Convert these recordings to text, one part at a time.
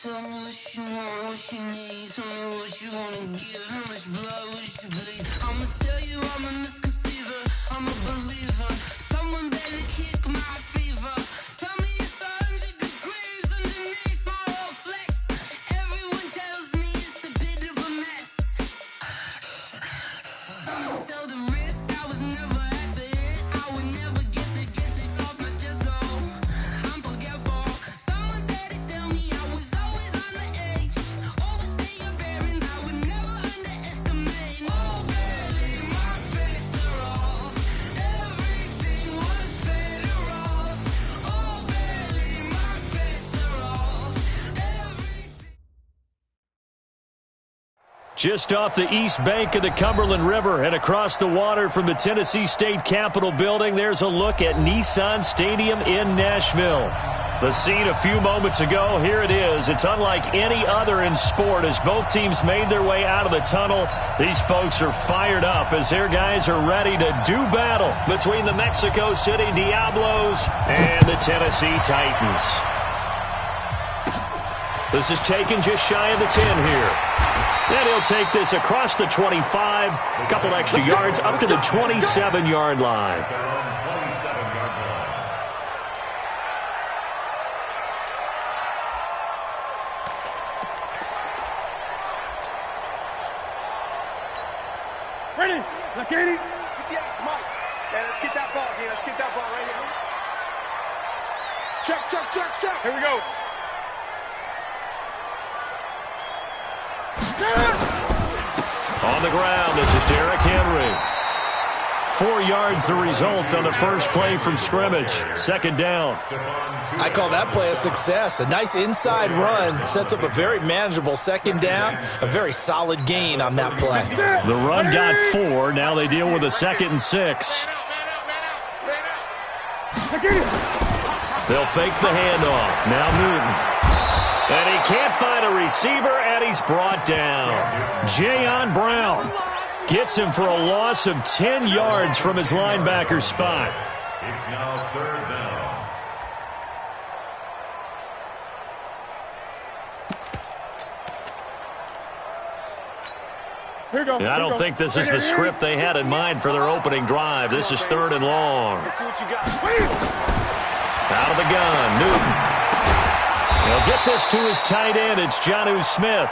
Tell me what you want, what you need. Tell me what you wanna give. How much blood would you bleed? I'ma tell you I'm a misconceiver. I'm a believer. Someone better kick my fever. Tell me it's 100 degrees underneath my whole flesh. Everyone tells me it's a bit of a mess. I'ma tell the risk I was never at the end. I would never get this off my chest though. I'm forgetful. Someone better tell me I was always on the edge. Overstay your bearings, I would never underestimate. Oh baby, my bets are off. Everything was better off. Oh baby, my bets are off. Just off the east bank of the Cumberland River and across the water from the Tennessee State Capitol building, there's a look at Nissan Stadium in Nashville. The scene a few moments ago, here it is. It's unlike any other in sport as both teams made their way out of the tunnel. These folks are fired up as their guys are ready to do battle between the Mexico City Diablos and the Tennessee Titans. This is taken just shy of the 10 here. And he'll take this across the 25, a couple extra yards up to the 27-yard line. Ready? Look, Katie. Yeah, come on. Yeah, let's get that ball here. Let's get that ball right here. Check, check, check, check. Here we go. On the ground, this is Derrick Henry. 4 yards the result on the first play from scrimmage. Second down. I call that play a success. A nice inside run sets up a very manageable second down. A very solid gain on that play. The run got 4. Now they deal with a 2nd and 6. They'll fake the handoff. Now Newton. And he can't find a receiver, and he's brought down. Jayon Brown gets him for a loss of 10 yards from his linebacker spot. It's now 3rd down. Here we go. I don't think this is the script they had in mind for their opening drive. This is 3rd and long. Let's see what you got. Out of the gun, Newton. He'll get this to his tight end. It's Jonnu Smith.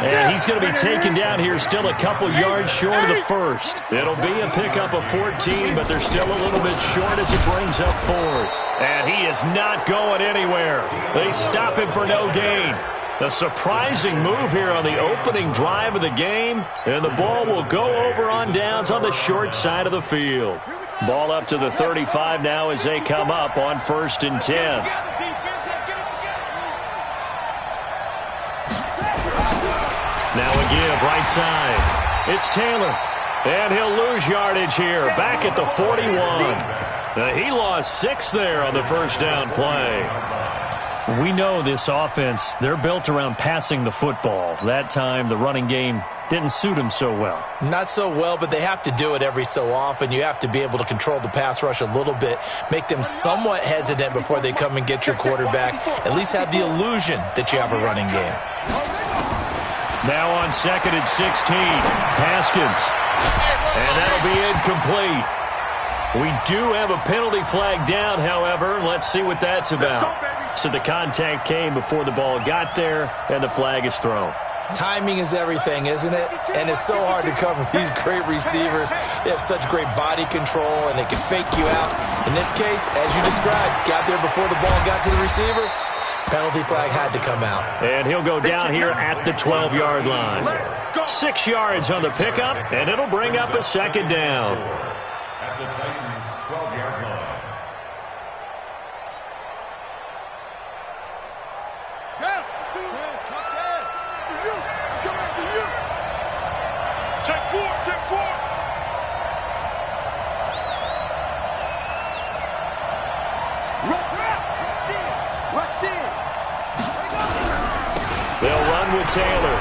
And he's going to be taken down here still a couple yards short of the first. It'll be a pickup of 14, but they're still a little bit short as it brings up 4th. And he is not going anywhere. They stop him for no gain. A surprising move here on the opening drive of the game. And the ball will go over on downs on the short side of the field. Ball up to the 35 now as they come up on 1st and 10. Now a give, right side. It's Taylor. And he'll lose yardage here, back at the 41. He lost 6 there on the first down play. We know this offense, they're built around passing the football. That time, the running game didn't suit them so well. Not so well, but they have to do it every so often. You have to be able to control the pass rush a little bit, make them somewhat hesitant before they come and get your quarterback. At least have the illusion that you have a running game. Now on 2nd and 16, Haskins. And that'll be incomplete. We do have a penalty flag down, however. Let's see what that's about. So the contact came before the ball got there, and the flag is thrown. Timing is everything, isn't it? And it's so hard to cover these great receivers. They have such great body control, and they can fake you out. In this case, as you described, got there before the ball got to the receiver. Penalty flag had to come out. And he'll go down here at the 12-yard line. 6 yards on the pickup, and it'll bring up a 2nd down. At the Titans' 12-yard line. Check 4, check 4. Rush in. They'll run with Taylor.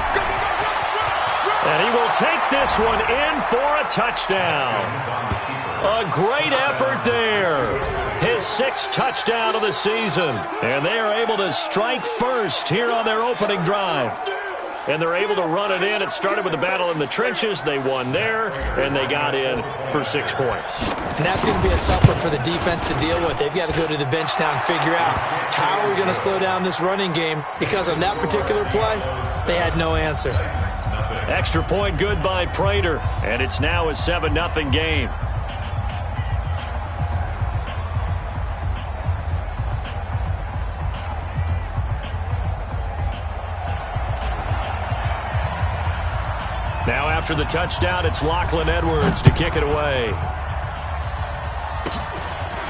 And he will take this one in for a touchdown. A great effort there. his 6th touchdown of the season. And they are able to strike first here on their opening drive. And they're able to run it in. It started with a battle in the trenches. They won there, and they got in for 6 points. And that's going to be a tough one for the defense to deal with. They've got to go to the bench now and figure out how are we going to slow down this running game, because on that particular play, they had no answer. Extra point good by Prater, and it's now a 7-0 game. Now after the touchdown, it's Lachlan Edwards to kick it away.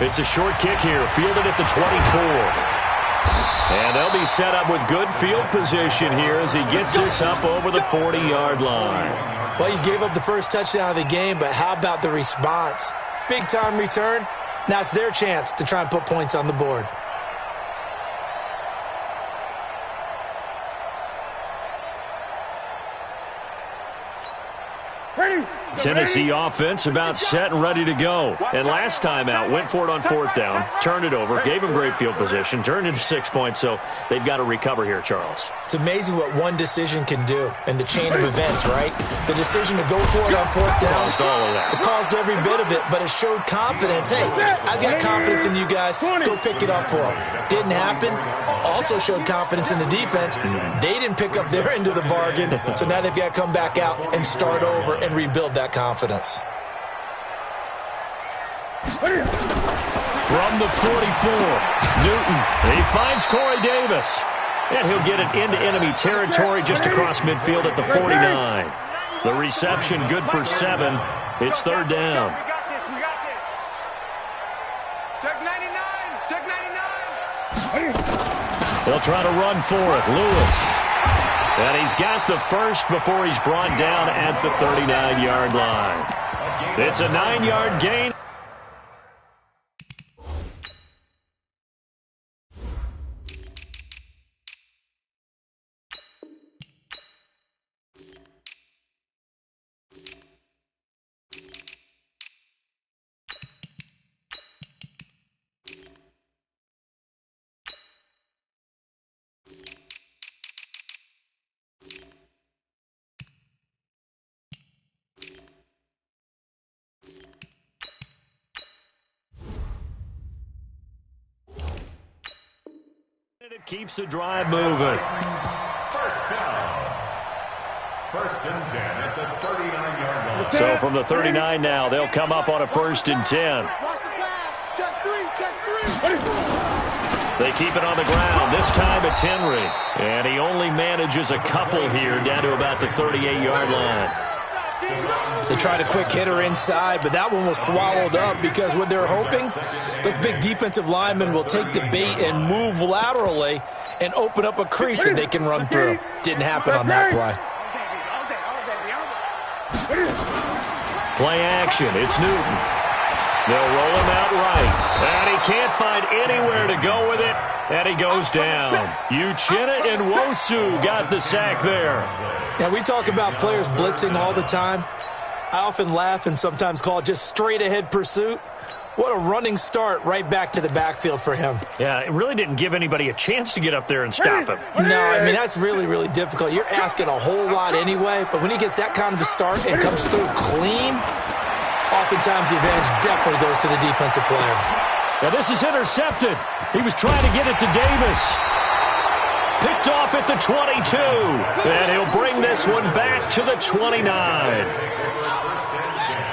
It's a short kick here, fielded at the 24. And they'll be set up with good field position here as he gets this up over the 40-yard line. Well, you gave up the first touchdown of the game, but how about the response? Big-time return. Now it's their chance to try and put points on the board. Tennessee offense about set and ready to go. And last time out, went for it on 4th down, turned it over, gave them great field position, turned into 6 points, so they've got to recover here, Charles. It's amazing what one decision can do in the chain of events, right? The decision to go for it on 4th down. Caused all of that. It caused every bit of it, but it showed confidence. Hey, I've got confidence in you guys. Go pick it up for them. Didn't happen. Also showed confidence in the defense. They didn't pick up their end of the bargain, so now they've got to come back out and start over and rebuild that confidence. From the 44, Newton. He finds Corey Davis. And he'll get it into enemy territory just across midfield at the 49. The reception good for 7. It's 3rd down. We got this. We got this. Check 99. Check 99. They'll try to run for it. Lewis. And he's got the first before he's brought down at the 39-yard line. It's a 9-yard gain. It keeps the drive moving. First down. 1st and 10 at the 39-yard line. So from the 39 now, they'll come up on a 1st and 10. Watch the pass. Check 3. Check 3. They keep it on the ground. This time it's Henry. And he only manages a couple here down to about the 38-yard line. They tried a quick hitter inside, but that one was swallowed up because what they're hoping, those big defensive linemen will take the bait and move laterally and open up a crease that they can run through. Didn't happen on that play. Play action. It's Newton. They'll roll him out right. And he can't find anywhere to go with it. And he goes down. Uchenna and Wosu got the sack there. Now, we talk about players blitzing all the time. I often laugh and sometimes call it just straight-ahead pursuit. What a running start right back to the backfield for him. Yeah, it really didn't give anybody a chance to get up there and stop him. No, I mean, that's really, really difficult. You're asking a whole lot anyway, but when he gets that kind of a start and comes through clean, oftentimes the advantage definitely goes to the defensive player. Now, this is intercepted. He was trying to get it to Davis. Picked off at the 22. And he'll bring this one back to the 29.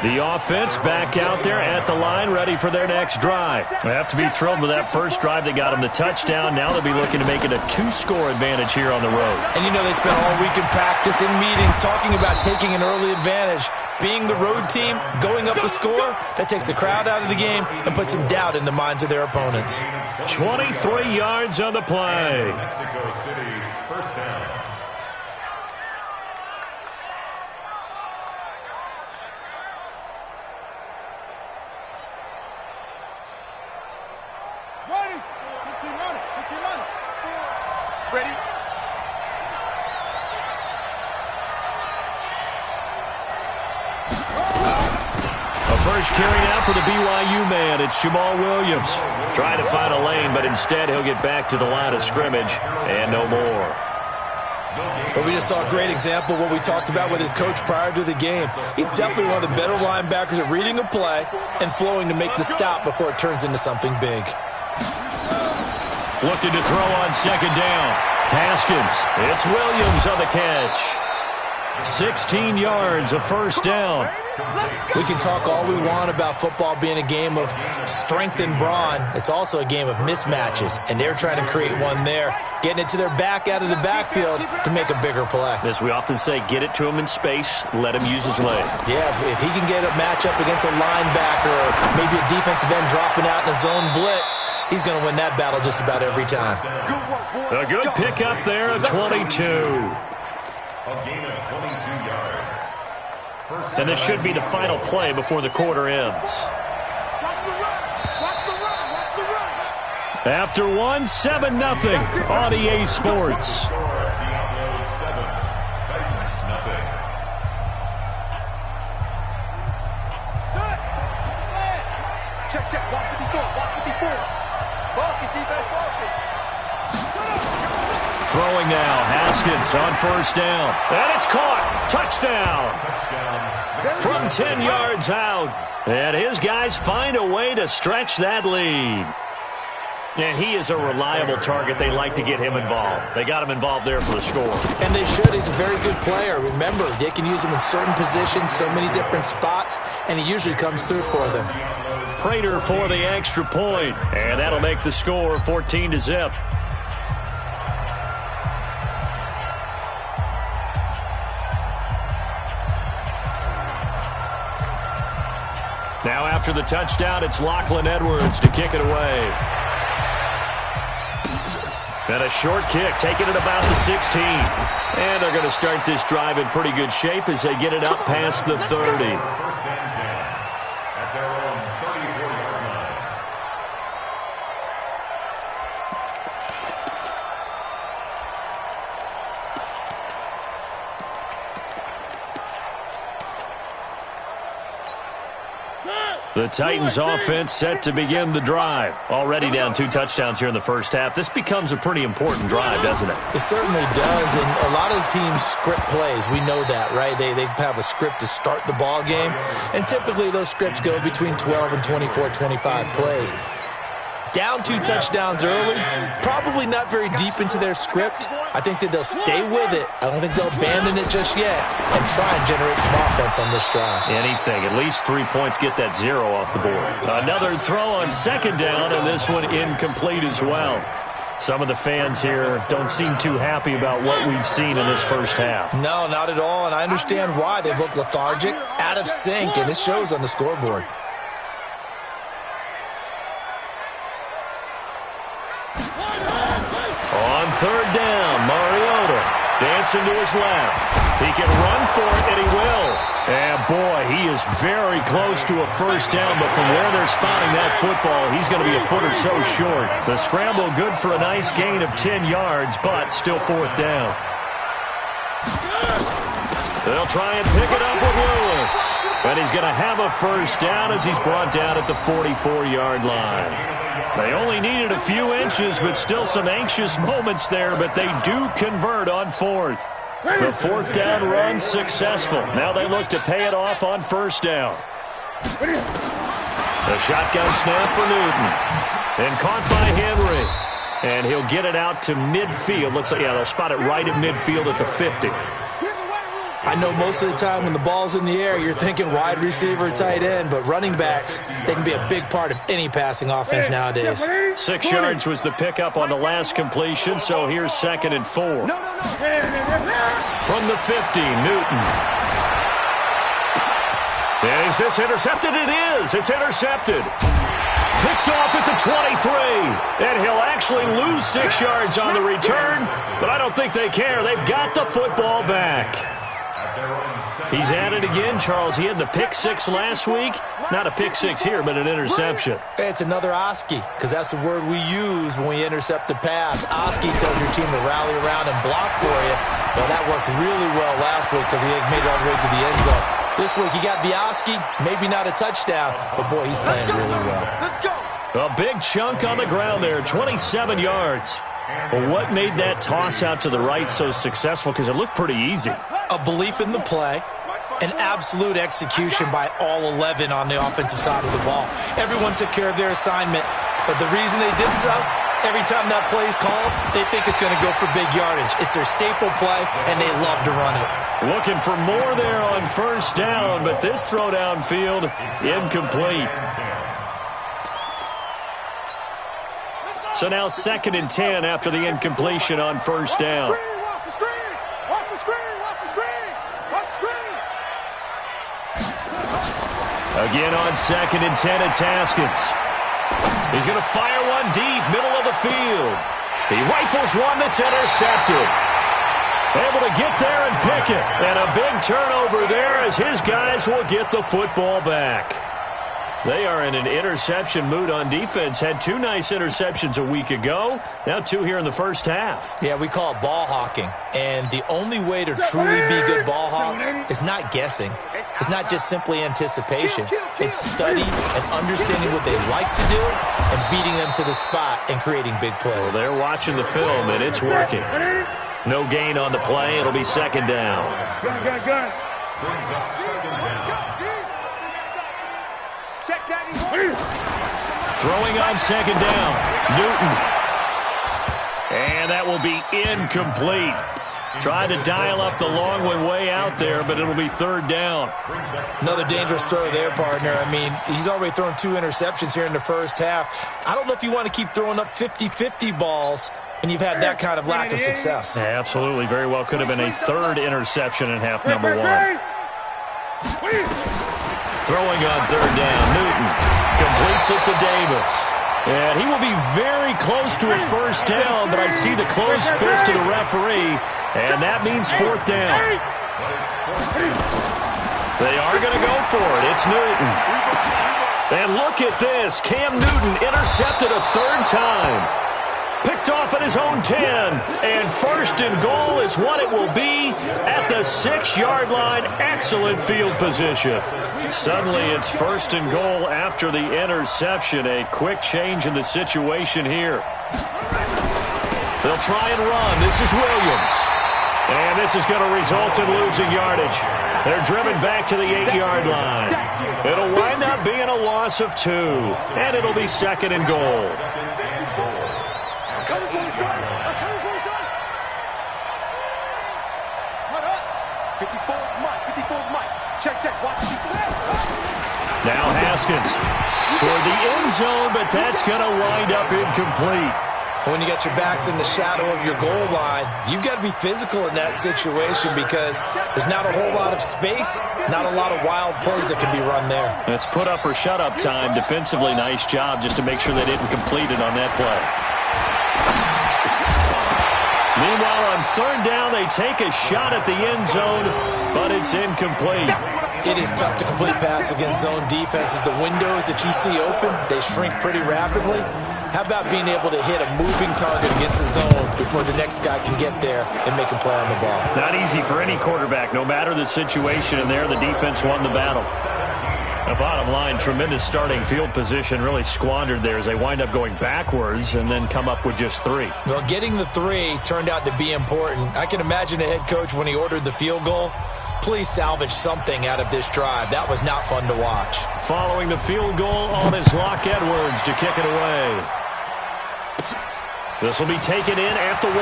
The offense back out there at the line, ready for their next drive. They have to be thrilled with that first drive that got them the touchdown. Now they'll be looking to make it a 2-score advantage here on the road. And you know they spent all week in practice, in meetings, talking about taking an early advantage. Being the road team, going up a score, that takes the crowd out of the game and puts some doubt in the minds of their opponents. 23 yards on the play. Mexico City, first down. Ready. Ready. A first carry now for the BYU man. It's Jamal Williams. Trying to find a lane, but instead he'll get back to the line of scrimmage and no more. Well, we just saw a great example of what we talked about with his coach prior to the game. He's definitely one of the better linebackers at reading a play and flowing to make the stop before it turns into something big. Looking to throw on second down. Haskins. It's Williams on the catch. 16 yards, a first down. We can talk all we want about football being a game of strength and brawn. It's also a game of mismatches, and they're trying to create one there, getting it to their back out of the backfield to make a bigger play. As we often say, get it to him in space, let him use his leg. Yeah, if he can get a matchup against a linebacker or maybe a defensive end dropping out in a zone blitz, he's going to win that battle just about every time. A good pickup there at 22. A gain of 22 yards. And this should be the final play before the quarter ends. After one, 7-0 on EA Sports. Check. Watch 54. Focus, defense, focus. Throwing now, Haskins on first down. And it's caught. Touchdown. From 10 yards out. And his guys find a way to stretch that lead. And he is a reliable target. They like to get him involved. They got him involved there for the score. And they should. He's a very good player. Remember, they can use him in certain positions, so many different spots, and he usually comes through for them. Prater for the extra point. And that'll make the score 14-0. Now after the touchdown, it's Lachlan Edwards to kick it away. And a short kick, taking it about the 16. And they're going to start this drive in pretty good shape as they get it up past the 30. First and 10 at their own 34-yard line. The Titans offense set to begin the drive. Already down 2 touchdowns here in the first half. This becomes a pretty important drive, doesn't it? It certainly does, and a lot of the teams script plays. We know that, right? They have a script to start the ball game, and typically those scripts go between 12 and 24, 25 plays. Down 2 touchdowns early, probably not very deep into their script. I think that they'll stay with it. I don't think they'll abandon it just yet and try and generate some offense on this drive. Anything. At least 3 points, get that 0 off the board. Another throw on second down, and this one incomplete as well. Some of the fans here don't seem too happy about what we've seen in this first half. No, not at all, and I understand why. They've looked lethargic, out of sync, and it shows on the scoreboard. On third down, Mariota dancing to his left. He can run for it, and he will. And, boy, he is very close to a first down, but from where they're spotting that football, he's going to be a foot or so short. The scramble good for a nice gain of 10 yards, but still fourth down. They'll try and pick it up with Lewis. And he's going to have a first down as he's brought down at the 44-yard line. They only needed a few inches, but still some anxious moments there, but they do convert on fourth. The fourth down run successful. Now they look to pay it off on first down. The shotgun snap for Newton. And caught by Henry. And he'll get it out to midfield. Looks like, yeah, they'll spot it right at midfield at the 50. I know most of the time when the ball's in the air, you're thinking wide receiver, tight end, but running backs, they can be a big part of any passing offense nowadays. 6 yards was the pickup on the last completion, so here's 2nd and 4. From the 50, Newton. Is this intercepted? It is. It's intercepted. Picked off at the 23. And he'll actually lose 6 yards on the return, but I don't think they care. They've got the football back. He's at it again, Charles. He had the pick 6 last week. Not a pick 6 here, but an interception. It's another Oski, because that's the word we use when we intercept a pass. Oski tells your team to rally around and block for you. Well, that worked really well last week because he made it all the way to the end zone. This week, you got Bioski, maybe not a touchdown, but boy, he's playing really well. Let's go. A big chunk on the ground there, 27 yards. Well, what made that toss out to the right so successful? Because it looked pretty easy. A belief in the play, an absolute execution by all 11 on the offensive side of the ball. Everyone took care of their assignment, but the reason they did so, every time that play is called, they think it's going to go for big yardage. It's their staple play, and they love to run it. Looking for more there on first down, but this throw downfield, incomplete. So now 2nd and 10 after the incompletion on first down. Watch the screen. Watch the screen. Watch the screen. Watch the screen. Again on 2nd and 10, it's Haskins. He's going to fire one deep, middle of the field. He rifles one that's intercepted. Able to get there and pick it. And a big turnover there as his guys will get the football back. They are in an interception mood on defense. Had 2 nice interceptions a week ago. Now 2 here in the first half. Yeah, we call it ball hawking. And the only way to truly be good ball hawks is not guessing. It's not just simply anticipation. It's study and understanding what they like to do and beating them to the spot and creating big plays. Well, they're watching the film, and it's working. No gain on the play. It'll be 2nd down. Good. Brings up 2nd down. Check that. Throwing on 2nd down. Newton. And that will be incomplete. Tried to dial up the long one way out there, but it'll be 3rd down. Another dangerous throw there, partner. I mean, he's already thrown 2 interceptions here in the first half. I don't know if you want to keep throwing up 50-50 balls and you've had that kind of lack of success. Yeah, absolutely. Very well could have been a 3rd interception in half number 1. Throwing on 3rd down, Newton completes it to Davis. And he will be very close to a first down, but I see the closed fist of the referee, and that means 4th down. They are going to go for it. It's Newton. And look at this. Cam Newton intercepted a 3rd time. Picked off at his own 10, and 1st and goal is what it will be at the 6-yard line. Excellent field position. Suddenly it's 1st and goal after the interception. A quick change in the situation here. They'll try and run. This is Williams. And this is going to result in losing yardage. They're driven back to the 8-yard line. It'll wind up being a loss of 2, and it'll be 2nd and goal. Now Haskins toward the end zone, but that's going to wind up incomplete. When you got your backs in the shadow of your goal line, you've got to be physical in that situation because there's not a whole lot of space, not a lot of wild plays that can be run there. It's put up or shut up time. Defensively, nice job just to make sure they didn't complete it on that play. Meanwhile, on 3rd down, they take a shot at the end zone, but it's incomplete. It is tough to complete pass against zone defenses. The windows that you see open, they shrink pretty rapidly. How about being able to hit a moving target against a zone before the next guy can get there and make a play on the ball? Not easy for any quarterback. No matter the situation in there, the defense won the battle. The bottom line, tremendous starting field position, really squandered there as they wind up going backwards and then come up with just 3. Well, getting the 3 turned out to be important. I can imagine the head coach when he ordered the field goal. Please salvage something out of this drive. That was not fun to watch. Following the field goal on is Locke Edwards to kick it away. This will be taken in at the 1.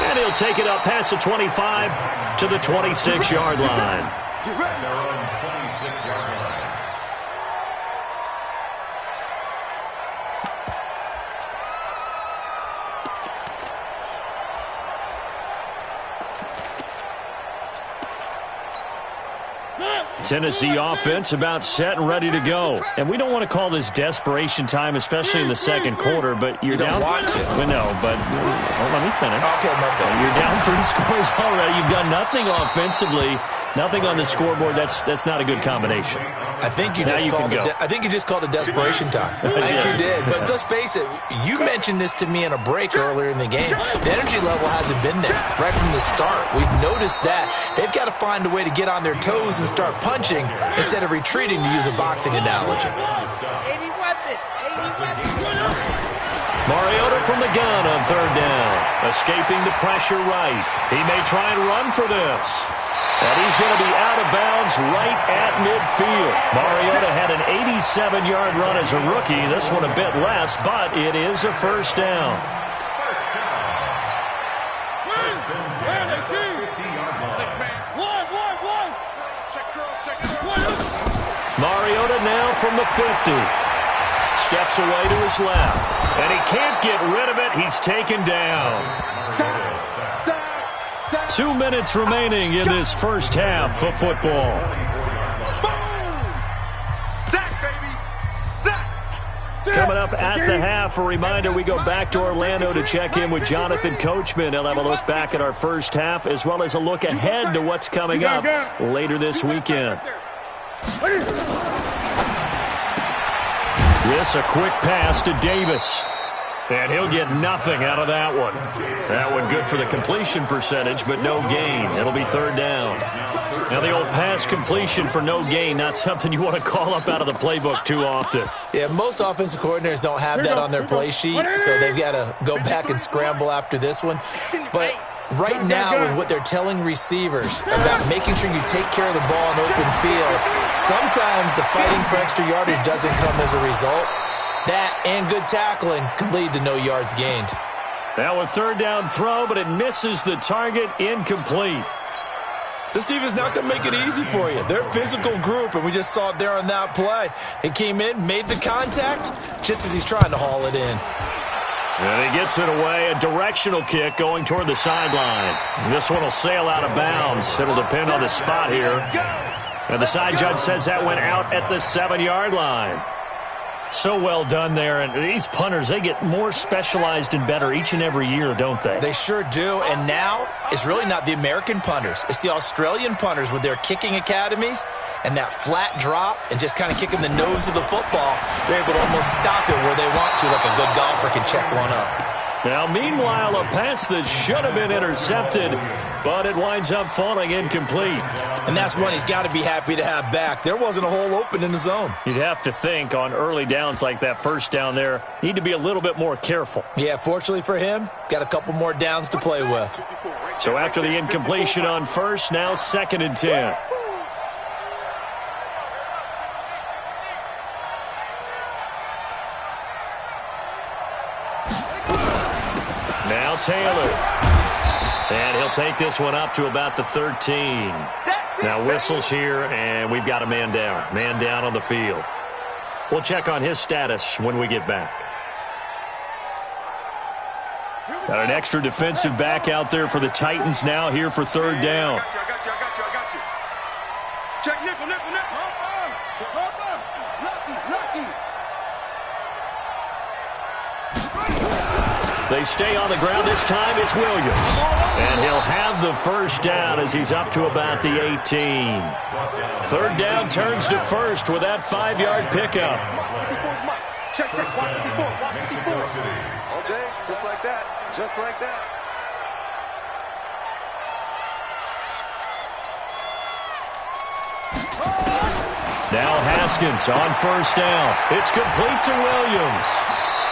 And he'll take it up past the 25 to the 26-yard line. They're on 26-yard line. Tennessee offense about set and ready to go. And we don't want to call this desperation time, especially in the 2nd quarter, but you're down. Want to. Well, no, but let me finish. Okay, my bad. You're down 3 scores already. You've done nothing offensively. Nothing on the scoreboard. That's not a good combination. I think you just called it desperation time. I think you did. But let's face it, you mentioned this to me in a break earlier in the game. The energy level hasn't been there right from the start. We've noticed that. They've got to find a way to get on their toes and start punching instead of retreating, to use a boxing analogy. 80 weapon. 80 weapon. Mariota from the gun on third down. Escaping the pressure right. He may try and run for this. And he's going to be out of bounds right at midfield. Mariota had an 87-yard run as a rookie. This one a bit less, but it is a first down. Mariota now from the 50. Steps away to his left. And he can't get rid of it. He's taken down. 2 minutes remaining in this first half of football. Sack, baby. Sack. Coming up at the half, a reminder, we go back to Orlando to check in with Jonathan Coachman. He'll have a look back at our first half as well as a look ahead to what's coming up later this weekend. This a quick pass to Davis. And he'll get nothing out of that one. That one good for the completion percentage, but no gain. It'll be third down. Now the old pass completion for no gain, not something you want to call up out of the playbook too often. Yeah, most offensive coordinators don't have that on their play sheet, so they've got to go back and scramble after this one. But right now, with what they're telling receivers about making sure you take care of the ball in open field, sometimes the fighting for extra yardage doesn't come as a result. That and good tackling can lead to no yards gained. Now a third down throw, but it misses the target, incomplete. This defense not going to make it easy for you. They're a physical group, and we just saw it there on that play. He came in, made the contact, just as he's trying to haul it in. And he gets it away, a directional kick going toward the sideline. This one will sail out of bounds. It'll depend on the spot here. And the side judge says that went out at the 7-yard line. So well done there. And these punters, they get more specialized and better each and every year, don't they? They sure do. And now it's really not the American punters. It's the Australian punters with their kicking academies and that flat drop and just kind of kicking the nose of the football. They're able to almost stop it where they want to, like a good golfer can check one up. Now, meanwhile, a pass that should have been intercepted, but it winds up falling incomplete. And that's one he's got to be happy to have back. There wasn't a hole open in the zone. You'd have to think on early downs like that first down there, need to be a little bit more careful. Yeah, fortunately for him, got a couple more downs to play with. So after the incompletion on first, now 2nd and 10. Now Taylor. And he'll take this one up to about the 13. Now whistles here, and we've got a man down. Man down on the field. We'll check on his status when we get back. Got an extra defensive back out there for the Titans now here for third down. I got you. Check nickel. They stay on the ground. This time it's Williams. And he'll have the first down as he's up to about the 18. Third down turns to first with that 5-yard pickup. Check. 154. All day, just like that. Now Haskins on first down. It's complete to Williams.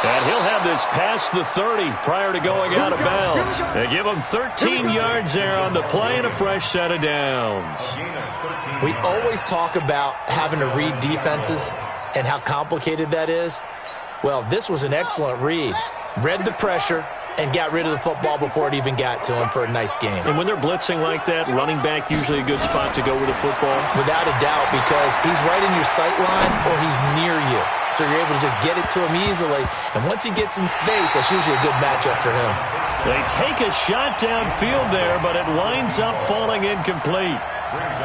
And he'll have this past the 30 prior to going out of bounds. They give him 13 yards there on the play and a fresh set of downs. We always talk about having to read defenses and how complicated that is. Well, this was an excellent read. Read the pressure and got rid of the football before it even got to him for a nice game. And when they're blitzing like that, running back usually a good spot to go with the football? Without a doubt, because he's right in your sight line or he's near you. So you're able to just get it to him easily. And once he gets in space, that's usually a good matchup for him. They take a shot downfield there, but it winds up falling incomplete.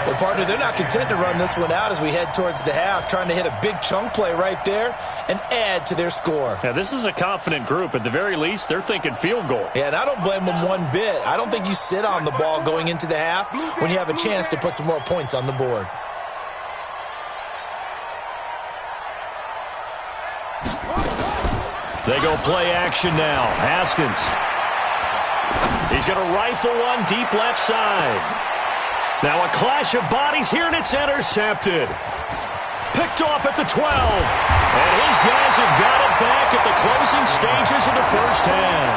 Well, partner, they're not content to run this one out as we head towards the half, trying to hit a big chunk play right there and add to their score. Yeah, this is a confident group. At the very least, they're thinking field goal. Yeah, and I don't blame them one bit. I don't think you sit on the ball going into the half when you have a chance to put some more points on the board. They go play action now. Haskins. He's going to rifle one deep left side. Now a clash of bodies here, and it's intercepted. Picked off at the 12. And his guys have got it back at the closing stages of the first half.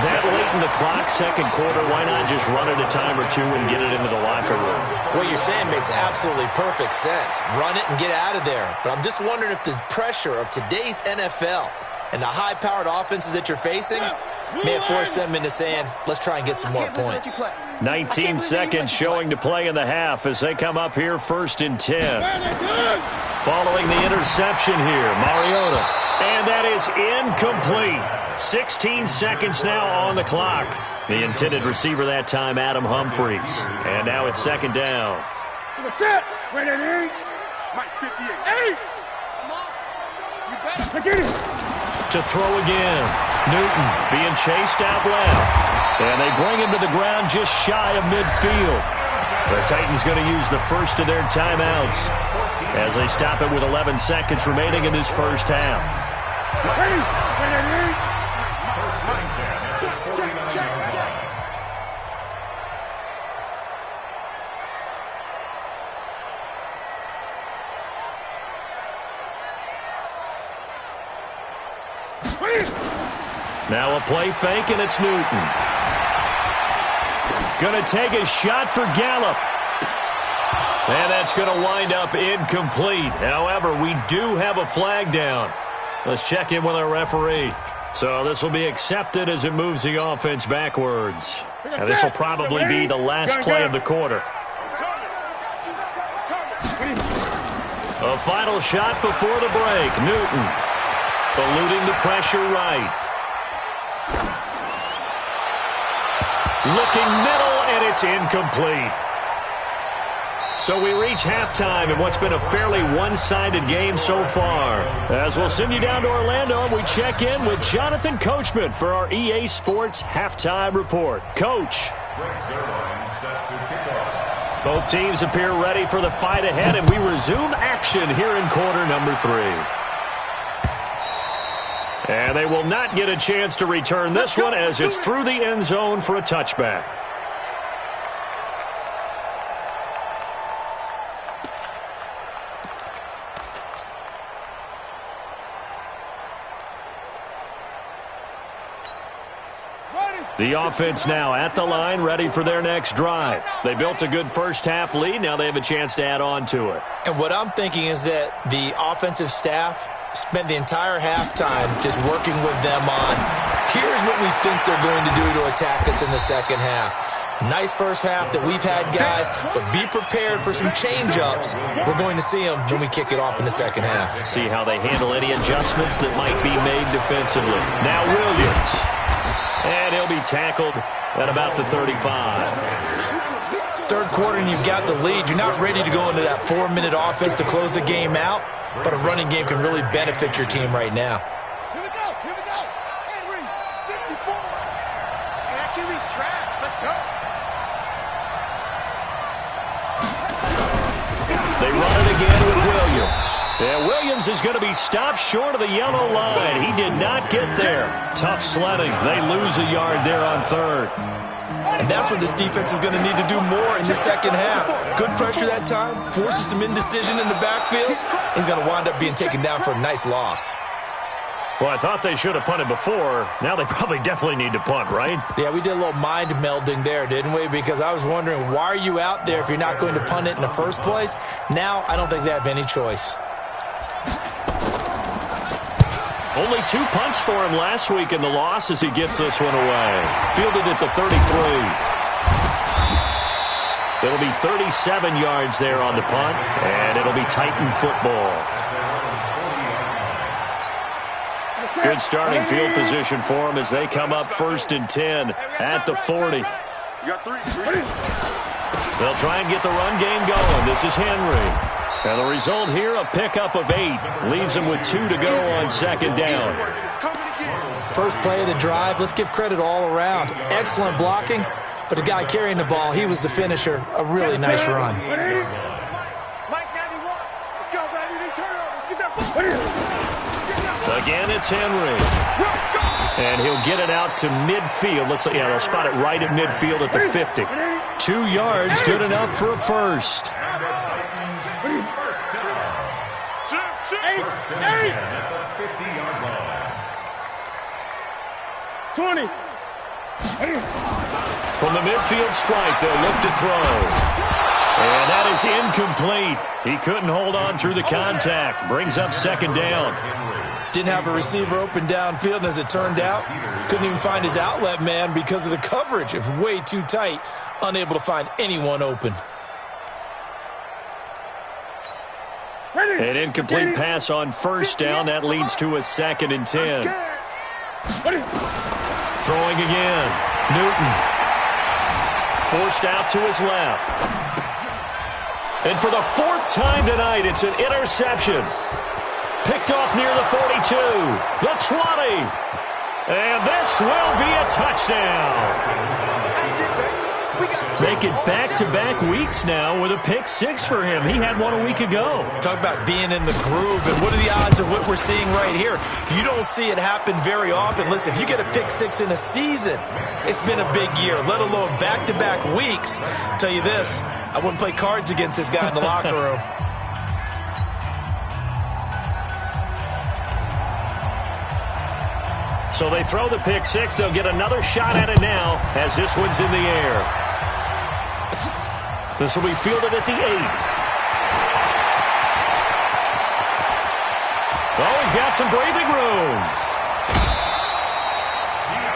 That late in the clock, second quarter, why not just run it a time or two and get it into the locker room? What you're saying makes absolutely perfect sense. Run it and get out of there. But I'm just wondering if the pressure of today's NFL and the high-powered offenses that you're facing may have forced them into saying, let's try and get some more points. 19 seconds showing to play in the half as they come up here 1st and 10. Following the interception here, Mariota. And that is incomplete. 16 seconds now on the clock. The intended receiver that time, Adam Humphries. And now it's 2nd down. To throw again. Newton being chased out left. And they bring him to the ground just shy of midfield. The Titans going to use the first of their timeouts as they stop it with 11 seconds remaining in this first half. Now a play fake, and it's Newton. Going to take a shot for Gallup. And that's going to wind up incomplete. However, we do have a flag down. Let's check in with our referee. So this will be accepted as it moves the offense backwards. And this will probably be the last play of the quarter. A final shot before the break. Newton eluding the pressure right. Looking middle, and it's incomplete. So we reach halftime in what's been a fairly one-sided game so far. As we'll send you down to Orlando, we check in with Jonathan Coachman for our EA Sports Halftime Report. Coach. Both teams appear ready for the fight ahead, and we resume action here in quarter number 3. And they will not get a chance to return this one as it's through the end zone for a touchback. The offense now at the line, ready for their next drive. They built a good first half lead. Now they have a chance to add on to it. And what I'm thinking is that the offensive staff spent the entire halftime just working with them on, here's what we think they're going to do to attack us in the second half. Nice first half that we've had, guys, but be prepared for some change-ups. We're going to see them when we kick it off in the second half. See how they handle any adjustments that might be made defensively. Now Williams. And he'll be tackled at about the 35. Third quarter and you've got the lead. You're not ready to go into that 4-minute offense to close the game out, but a running game can really benefit your team right now. Here we go. Henry, 54. And Kiwi's traps. Let's go. They run it again with Williams. Yeah, Williams is going to be stopped short of the yellow line. He did not get there. Tough sledding. They lose a yard there on third. And that's what this defense is going to need to do more in the second half. Good pressure that time, forces some indecision in the backfield. He's going to wind up being taken down for a nice loss. Well, I thought they should have punted before. Now they probably definitely need to punt, right? Yeah, we did a little mind melding there, didn't we? Because I was wondering, why are you out there if you're not going to punt it in the first place? Now I don't think they have any choice. Only 2 punts for him last week in the loss as he gets this one away. Fielded at the 33. It'll be 37 yards there on the punt, and it'll be Titan football. Good starting field position for him as they come up 1st and 10 at the 40. They'll try and get the run game going. This is Henry. And the result here, a pickup of 8. Leaves them with 2 to go on second down. First play of the drive, let's give credit all around. Excellent blocking, but the guy carrying the ball, he was the finisher. A really nice run. Again, it's Henry. And he'll get it out to midfield. They'll spot it right at midfield at the 50. 2 yards, good enough for a first. First and 10 at the 50-yard line. 20. From the midfield stripe, they'll look to throw. And that is incomplete. He couldn't hold on through the contact. Brings up second down. Didn't have a receiver open downfield, and as it turned out, couldn't even find his outlet man because of the coverage. It was way too tight, unable to find anyone open. An incomplete pass on first down. That leads to a 2nd and 10. Throwing again. Newton. Forced out to his left. And for the 4th time tonight, it's an interception. Picked off near the 42, the 20. And this will be a touchdown. Make it back-to-back weeks now with a pick 6 for him. He had one a week ago. Talk about being in the groove, and what are the odds of what we're seeing right here? You don't see it happen very often. Listen, if you get a pick 6 in a season, it's been a big year, let alone back-to-back weeks. I'll tell you this, I wouldn't play cards against this guy in the locker room. So they throw the pick 6. They'll get another shot at it now as this one's in the air. This will be fielded at the 8. Oh, he's got some breathing room.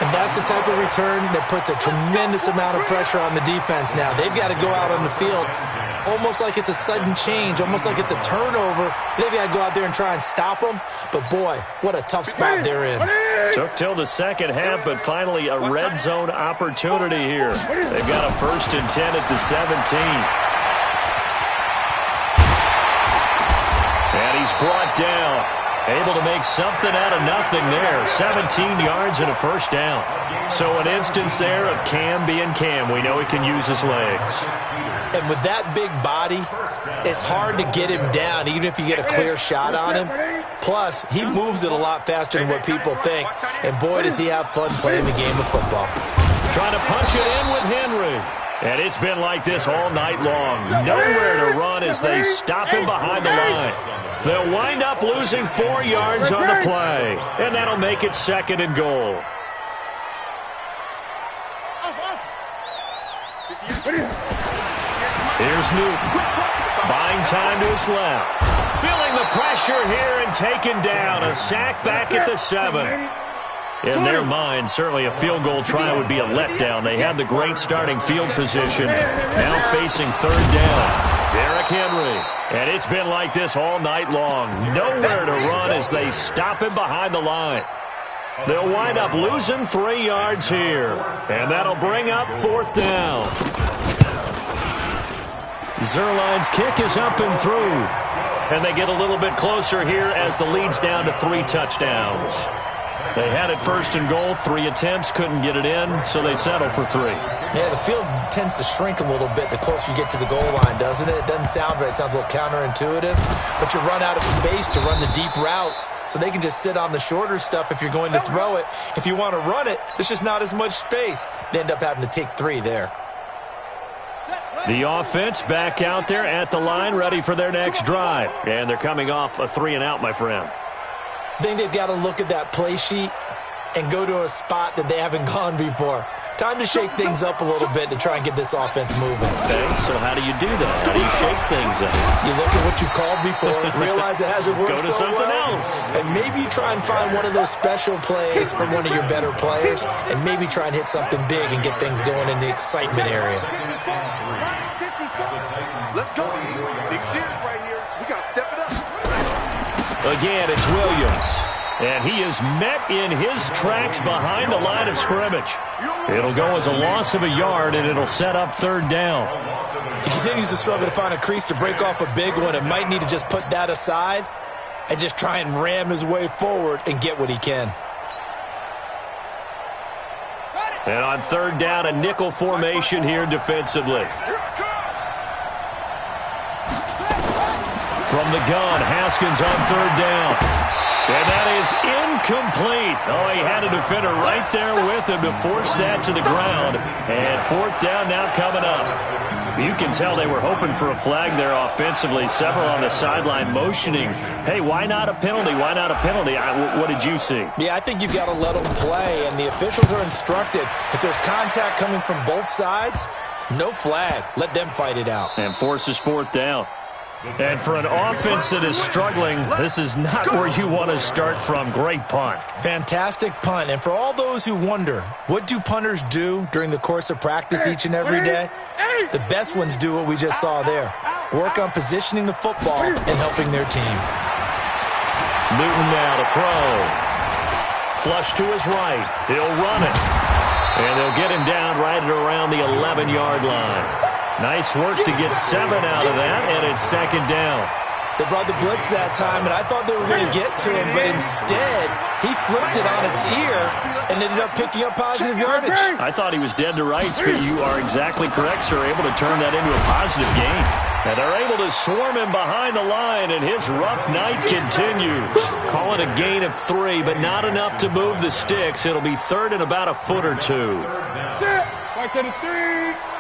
And that's the type of return that puts a tremendous amount of pressure on the defense now. They've got to go out on the field almost like it's a sudden change, almost like it's a turnover. They've got to go out there and try and stop them. But, boy, what a tough spot they're in. Took till the second half, but finally a red zone opportunity here. They've got a 1st and 10 at the 17. And he's brought down. Able to make something out of nothing there. 17 yards and a first down. So an instance there of Cam being Cam. We know he can use his legs. And with that big body, it's hard to get him down, even if you get a clear shot on him. Plus, he moves it a lot faster than what people think. And boy, does he have fun playing the game of football. Trying to punch it in with Henry. And it's been like this all night long. Nowhere to run as they stop him behind the line. They'll wind up losing 4 yards on the play. And that'll make it 2nd and goal. Here's Newton. Buying time to his left. Feeling the pressure here and taken down. A sack back at the 7. In their mind, certainly a field goal try would be a letdown. They had the great starting field position. Now facing 3rd down. Derrick Henry. And it's been like this all night long. Nowhere to run as they stop him behind the line. They'll wind up losing 3 yards here. And that'll bring up 4th down. Zerline's kick is up and through. And they get a little bit closer here as the lead's down to 3 touchdowns. They had it 1st and goal, 3 attempts, couldn't get it in, so they settle for 3. Yeah, the field tends to shrink a little bit the closer you get to the goal line, doesn't it? It doesn't sound right. It sounds a little counterintuitive. But you run out of space to run the deep routes, so they can just sit on the shorter stuff if you're going to throw it. If you want to run it, there's just not as much space. They end up having to take 3 there. The offense back out there at the line, ready for their next drive. And they're coming off a 3-and-out, my friend. I think they've got to look at that play sheet and go to a spot that they haven't gone before. Time to shake things up a little bit to try and get this offense moving. Okay, so how do you do that? How do you shake things up? You look at what you called before, realize it hasn't worked Go to so something well, else. and maybe you try and find one of those special plays from one of your better players, and maybe try and hit something big and get things going in the excitement area. Let's go. Big series right here. We got to step it up. Again, it's Williams. And he is met in his tracks behind the line of scrimmage. It'll go as a loss of a yard, and it'll set up third down. He continues to struggle to find a crease to break off a big one and might need to just put that aside and just try and ram his way forward and get what he can. And on third down, a nickel formation here defensively. From the gun, Haskins on third down. And that is incomplete. Oh, he had a defender right there with him to force that to the ground. And fourth down now coming up. You can tell they were hoping for a flag there offensively. Several on the sideline motioning, hey, why not a penalty? Why not a penalty? What did you see? Yeah, I think you've got to let them play, and the officials are instructed. If there's contact coming from both sides, no flag. Let them fight it out. And forces fourth down. And for an offense that is struggling, this is not where you want to start from. Great punt. Fantastic punt. And for all those who wonder, what do punters do during the course of practice each and every day? The best ones do what we just saw there. Work on positioning the football and helping their team. Newton now to throw. Flush to his right. He'll run it. And they'll get him down right at around the 11-yard line. Nice work to get 7 out of that, and it's second down. They brought the blitz that time, and I thought they were going to get to him, but instead, he flipped it on its ear and ended up picking up positive yardage. I thought he was dead to rights, but you are exactly correct, sir. Able to turn that into a positive gain. And they're able to swarm him behind the line, and his rough night continues. Call it a gain of 3, but not enough to move the sticks. It'll be third and about a foot or two. Right to the 3.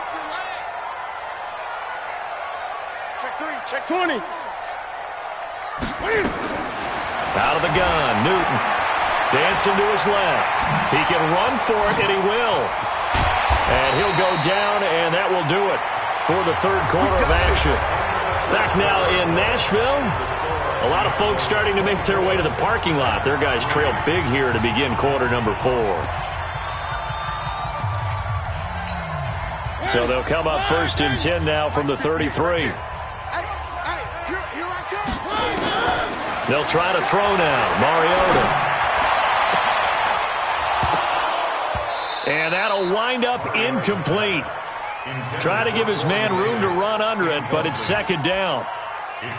Check 20. Out of the gun, Newton. Dancing to his left. He can run for it, and he will. And he'll go down, and that will do it for the third quarter of action. Back now in Nashville. A lot of folks starting to make their way to the parking lot. Their guys trail big here to begin quarter number 4. So they'll come up first and 10 now from the 33. They'll try to throw now. Mariota. And that'll wind up incomplete. Try to give his man room to run under it, but it's second down.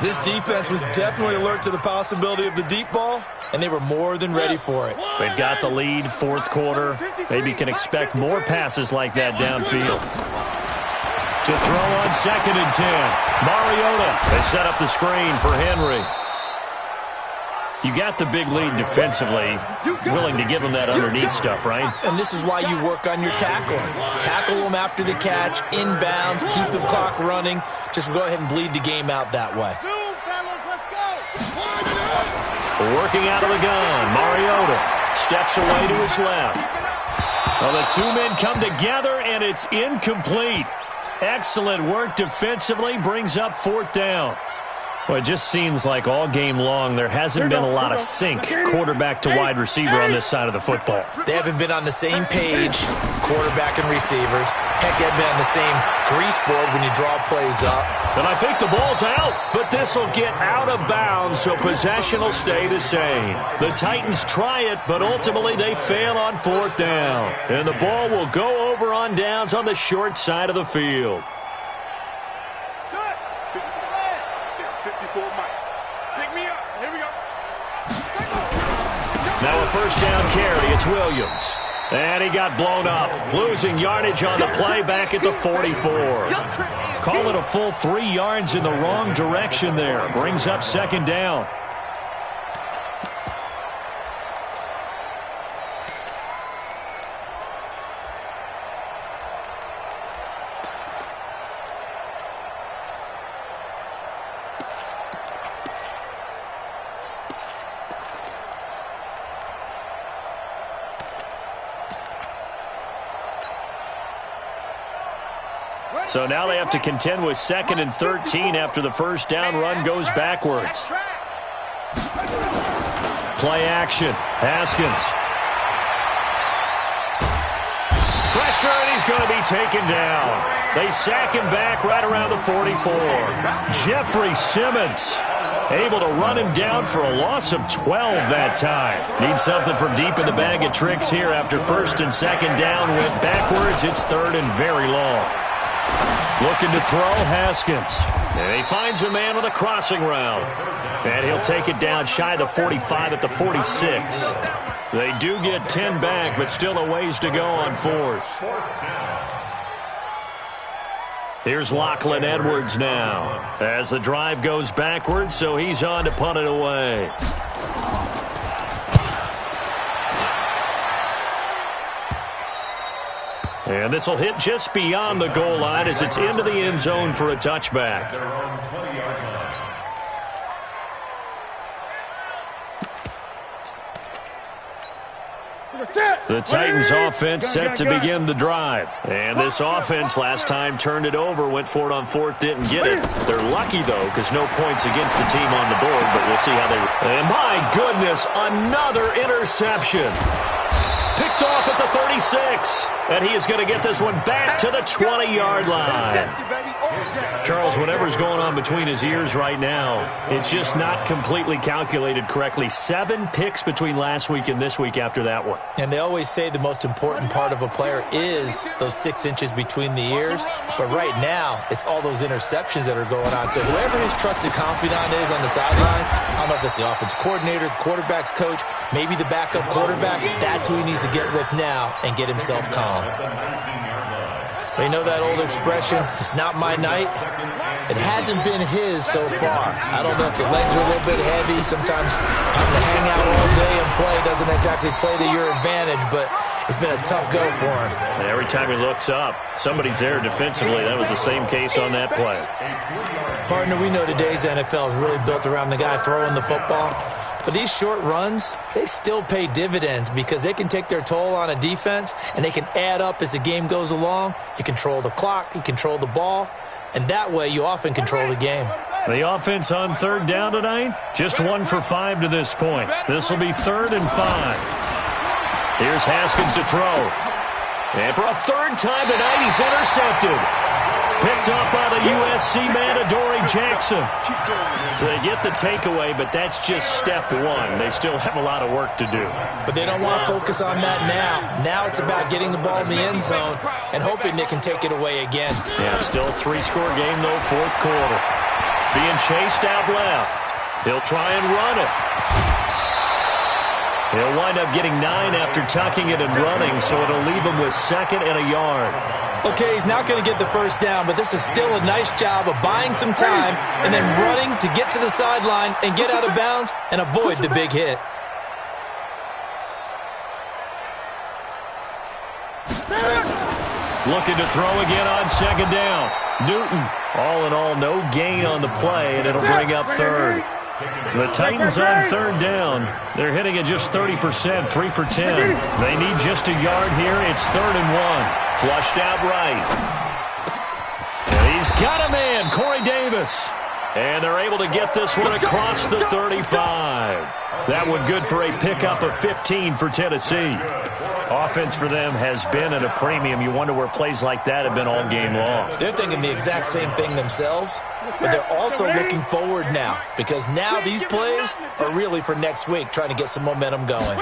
This defense was definitely alert to the possibility of the deep ball, and they were more than ready for it. They've got the lead, fourth quarter. Maybe can expect more passes like that downfield. To throw on second and 10. Mariota. They set up the screen for Henry. You got the big lead defensively, willing to give them that underneath stuff, right? And this is why you work on your tackling. Tackle them after the catch, inbounds, keep the clock running. Just go ahead and bleed the game out that way. Working out of the gun, Mariota steps away to his left. Well, the two men come together, and it's incomplete. Excellent work defensively, brings up fourth down. Well, it just seems like all game long there hasn't been a lot of sync quarterback to wide receiver on this side of the football. They haven't been on the same page, quarterback and receivers. Heck, they've been on the same grease board when you draw plays up. And I think the ball's out, but this will get out of bounds, so possession will stay the same. The Titans try it, but ultimately they fail on fourth down. And the ball will go over on downs on the short side of the field. Now a first down carry. It's Williams. And he got blown up. Losing yardage on the play back at the 44. Call it a full 3 yards in the wrong direction there. Brings up second down. So now they have to contend with second and 13 after the first down run goes backwards. Play action. Haskins. pressure, and he's going to be taken down. They sack him back right around the 44. Jeffrey Simmons able to run him down for a loss of 12 that time. Need something from deep in the bag of tricks here after first and second down went backwards. It's third and very long. Looking to throw, Haskins. And he finds a man with a crossing route. And he'll take it down shy of the 45 at the 46. They do get 10 back, but still a ways to go on fourth. Here's Lachlan Edwards now as the drive goes backwards, so he's on to punt it away. And this will hit just beyond the goal line as it's into the end zone for a touchback. The Titans offense set to begin the drive. And this offense last time turned it over, went for it on fourth, didn't get it. They're lucky, though, because no points against the team on the board, but we'll see how they... And my goodness, another interception. Picked off at the 36. And he is going to get this one back to the 20-yard line. Charles, whatever's going on between his ears right now, it's just not completely calculated correctly. 7 picks between last week and this week after that one. And they always say the most important part of a player is those 6 inches between the ears. But right now, it's all those interceptions that are going on. So whoever his trusted confidant is on the sidelines, I don't know if it's the offensive coordinator, the quarterback's coach, maybe the backup quarterback, that's who he needs to get with now and get himself calm. You know that old expression, it's not my night? It hasn't been his so far. I don't know if the legs are a little bit heavy. Sometimes having to hang out all day and play doesn't exactly play to your advantage, but it's been a tough go for him. And every time he looks up, somebody's there defensively. That was the same case on that play. Partner, we know today's NFL is really built around the guy throwing the football. But these short runs, they still pay dividends because they can take their toll on a defense and they can add up as the game goes along. You control the clock, you control the ball, and that way you often control the game. The offense on third down tonight, just 1 for 5 to this point. This will be 3rd and 5. Here's Haskins to throw. And for a third time tonight, he's intercepted. Picked up by the USC man, Adoree Jackson. So they get the takeaway, but that's just step 1. They still have a lot of work to do. But they don't want to focus on that now. Now it's about getting the ball in the end zone and hoping they can take it away again. Yeah, still a 3-score game, though, 4th quarter. Being chased out left. He'll try and run it. He'll wind up getting 9 after tucking it and running, so it'll leave him with 2nd and a yard. Okay, he's not going to get the first down, but this is still a nice job of buying some time and then running to get to the sideline and get out of bounds and avoid the big hit. Looking to throw again on 2nd down. Newton, all in all, no gain on the play, and it'll bring up 3rd. The Titans on 3rd down. They're hitting at just 30%, 3 for 10. They need just a yard here. It's 3rd and 1. Flushed out right. And he's got a man, Corey Davis. And they're able to get this one across the 35. That one good for a pickup of 15 for Tennessee. Offense for them has been at a premium. You wonder where plays like that have been all game long. They're thinking the exact same thing themselves, but they're also looking forward now because now these plays are really for next week, trying to get some momentum going.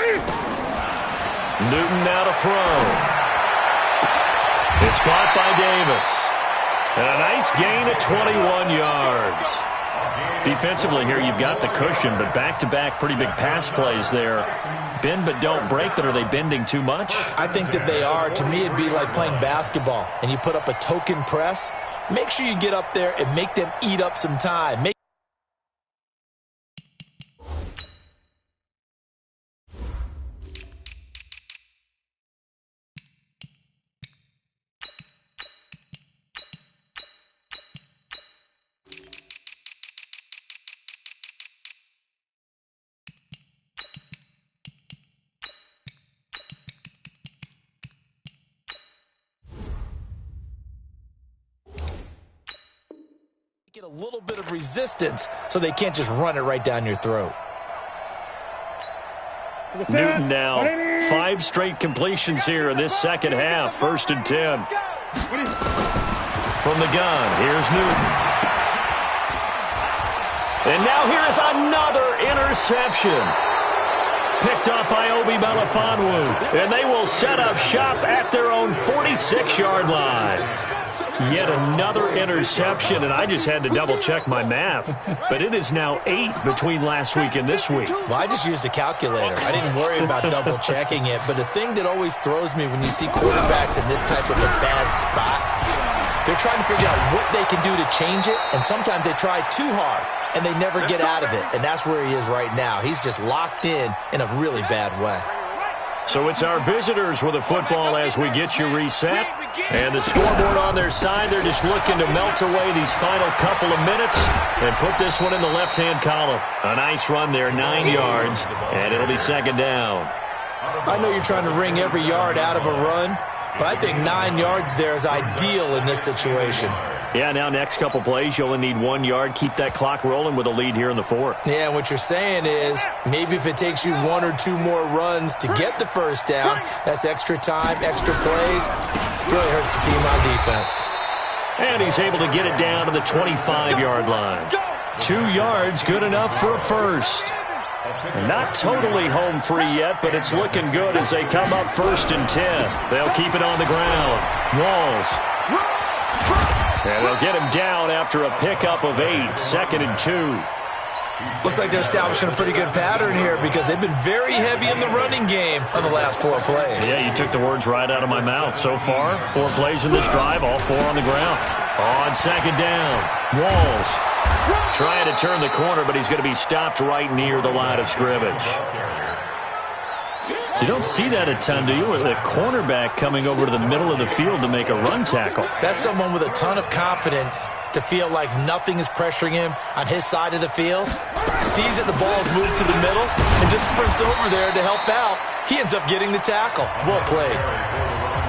Newton now to throw. It's caught by Davis. And a nice gain of 21 yards. Defensively here, you've got the cushion, but back-to-back pretty big pass plays there. Bend but don't break, but are they bending too much? I think that they are. To me, it'd be like playing basketball, and you put up a token press. Make sure you get up there and make them eat up some time. Get a little bit of resistance so they can't just run it right down your throat. Newton now 5 straight completions here in this second half. 1st and 10. From the gun, here's Newton. And now here is another interception. Picked up by Obi Melifonwu. And they will set up shop at their own 46-yard line. Yet another interception, and I just had to double-check my math. But it is now 8 between last week and this week. Well, I just used a calculator. I didn't worry about double-checking it. But the thing that always throws me when you see quarterbacks in this type of a bad spot, they're trying to figure out what they can do to change it, and sometimes they try too hard, and they never get out of it. And that's where he is right now. He's just locked in a really bad way. So it's our visitors with the football as we get you reset. And the scoreboard on their side, they're just looking to melt away these final couple of minutes and put this one in the left-hand column. A nice run there, 9 yards, and it'll be 2nd down. I know you're trying to wring every yard out of a run, but I think 9 yards there is ideal in this situation. Yeah, now next couple plays, you only need 1 yard. Keep that clock rolling with a lead here in the 4th. Yeah, what you're saying is maybe if it takes you 1 or 2 more runs to get the 1st down, that's extra time, extra plays. Really hurts the team on defense. And he's able to get it down to the 25-yard line. 2 yards, good enough for a 1st. Not totally home free yet, but it's looking good as they come up 1st and 10. They'll keep it on the ground. Walls. And they'll get him down after a pickup of 8, 2nd and 2. Looks like they're establishing a pretty good pattern here because they've been very heavy in the running game on the last 4 plays. Yeah, you took the words right out of my mouth. So far, 4 plays in this drive, all 4 on the ground. On 2nd down, Walls trying to turn the corner, but he's going to be stopped right near the line of scrimmage. You don't see that a ton, do you? With a cornerback coming over to the middle of the field to make a run tackle. That's someone with a ton of confidence to feel like nothing is pressuring him on his side of the field. Sees that the ball's moved to the middle and just sprints over there to help out. He ends up getting the tackle. Well played.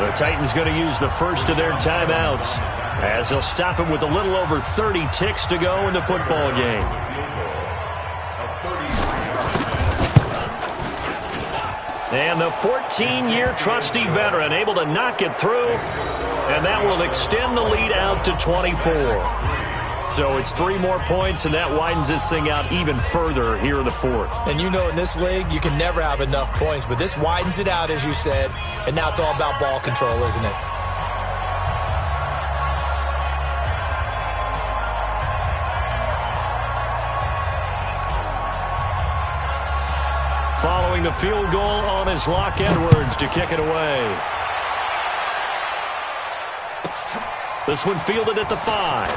The Titans going to use the first of their timeouts as they'll stop him with a little over 30 ticks to go in the football game. And the 14-year trusty veteran able to knock it through, and that will extend the lead out to 24. So it's 3 more points, and that widens this thing out even further here in the 4th. And you know in this league, you can never have enough points, but this widens it out, as you said, and now it's all about ball control, isn't it? Following the field goal on his Locke Edwards to kick it away. This one fielded at the 5.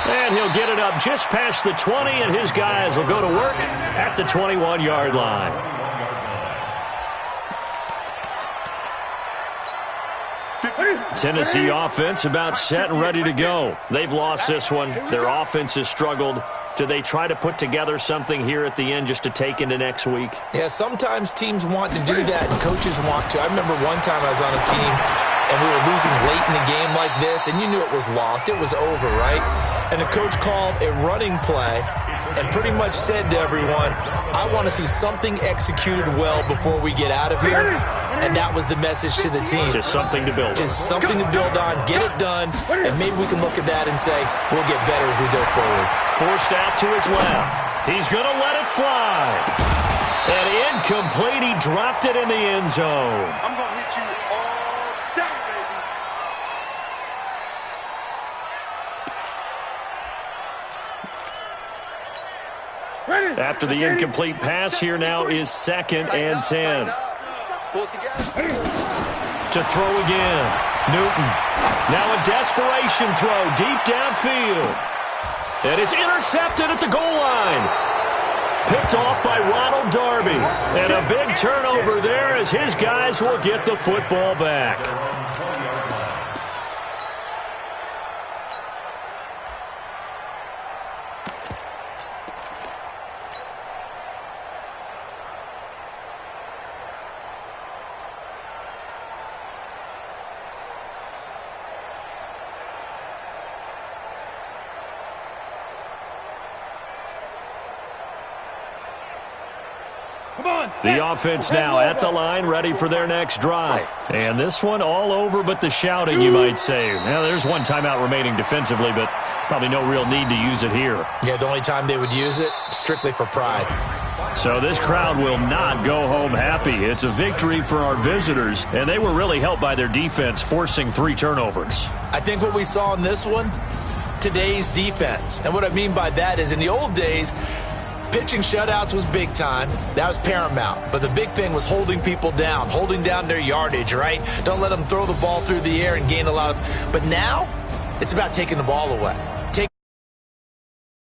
And he'll get it up just past the 20, and his guys will go to work at the 21-yard line. Tennessee offense about set and ready to go. They've lost this one. Their offense has struggled. Do they try to put together something here at the end just to take into next week? Yeah, sometimes teams want to do that and coaches want to. I remember one time I was on a team and we were losing late in the game like this, and you knew it was lost. It was over, right? And the coach called a running play and pretty much said to everyone, I want to see something executed well before we get out of here. And that was the message to the team. Just something to build on. Just something to build on, get it done, and maybe we can look at that and say, we'll get better as we go forward. Forced out to his left. He's going to let it fly. And incomplete. He dropped it in the end zone. I'm going to hit you all day, baby. After the incomplete pass, here now is 2nd and 10. To throw again. Newton. Now a desperation throw deep downfield. And it's intercepted at the goal line. Picked off by Ronald Darby. And a big turnover there as his guys will get the football back. The offense now at the line, ready for their next drive. And this one all over but the shouting, you might say. Now, there's one timeout remaining defensively, but probably no real need to use it here. Yeah, the only time they would use it, strictly for pride. So this crowd will not go home happy. It's a victory for our visitors, and they were really helped by their defense, forcing 3 turnovers. I think what we saw in this one, today's defense. And what I mean by that is in the old days, pitching shutouts was big time. That was paramount. But the big thing was holding people down, holding down their yardage, right? Don't let them throw the ball through the air and gain a lot of... But now, it's about taking the ball away.